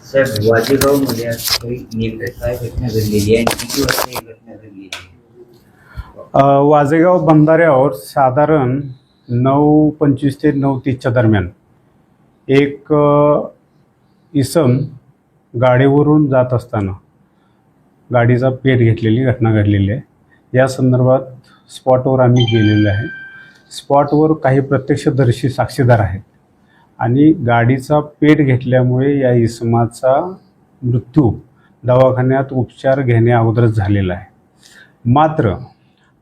साहेब, वाजेगावमध्ये आज काही नेमकं काय घटना घडलेली आहे आणि किती वाजता ही घटना घडलेली आहे? वाजेगाव बंधाऱ्यावर साधारण 9:25 ते 9:30च्या दरम्यान एक इसम गाडीवरून जात असताना गाडीचा पेट घेतलेली घटना घडलेली आहे. या संदर्भात स्पॉटवर आम्ही गेलेलो आहे. स्पॉटवर काही प्रत्यक्षदर्शी साक्षीदार आहेत आणि गाडीचा पेट घेतल्यामुळे या इसमाचा मृत्यू दवाखान्यात उपचार घेण्या अगोदरच झालेला आहे. मात्र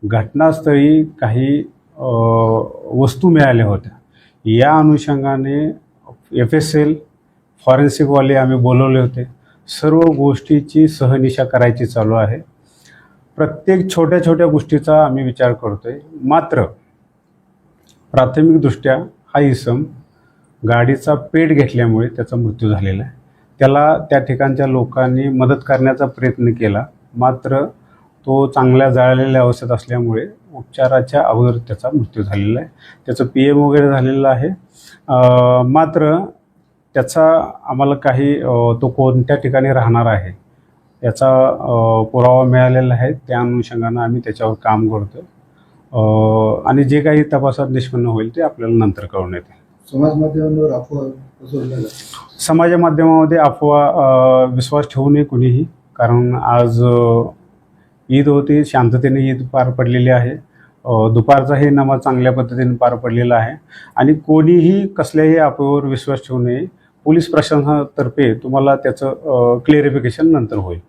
घटनास्थळी काही वस्तू मिळाल्या होत्या. या अनुषंगाने FSL फॉरेन्सिकवाले आम्ही बोलवले होते. सर्व गोष्टीची सहनिशा करायची चालू आहे. प्रत्येक छोट्या छोट्या गोष्टीचा आम्ही विचार करतो आहे. मात्र प्राथमिकदृष्ट्या हा इसम गाडीचा पेट घेतल्यामुळे त्याचा मृत्यू झालेला आहे. त्याला त्या ठिकाणच्या लोकांनी मदत करण्याचा प्रयत्न केला, मात्र तो चांगल्या जळलेल्या अवस्थेत असल्यामुळे उपचाराच्या अगोदर त्याचा मृत्यू झालेला आहे. त्याचं PM वगैरे झालेलं आहे. मात्र त्याचा आम्हाला काही तो कोणत्या ठिकाणी राहणार आहे याचा पुरावा मिळालेला आहे. त्या अनुषंगानं आम्ही त्याच्यावर काम करतो आणि जे काही तपासात निष्पन्न होईल ते आपल्याला नंतर कळवण्यात येईल. समाज माध्यमामध्ये अफवा विश्वास ठेवू नये कुणीही, कारण आज ईद होती, शांततेने ईद पार पडलेली आहे. दुपारचाही नमाज चांगल्या पद्धतीने पार पडलेला आहे आणि कोणीही कसल्याही अफवेवर विश्वास ठेवू नये. पोलीस प्रशासनातर्फे तुम्हाला त्याचं क्लिअरिफिकेशन नंतर होईल.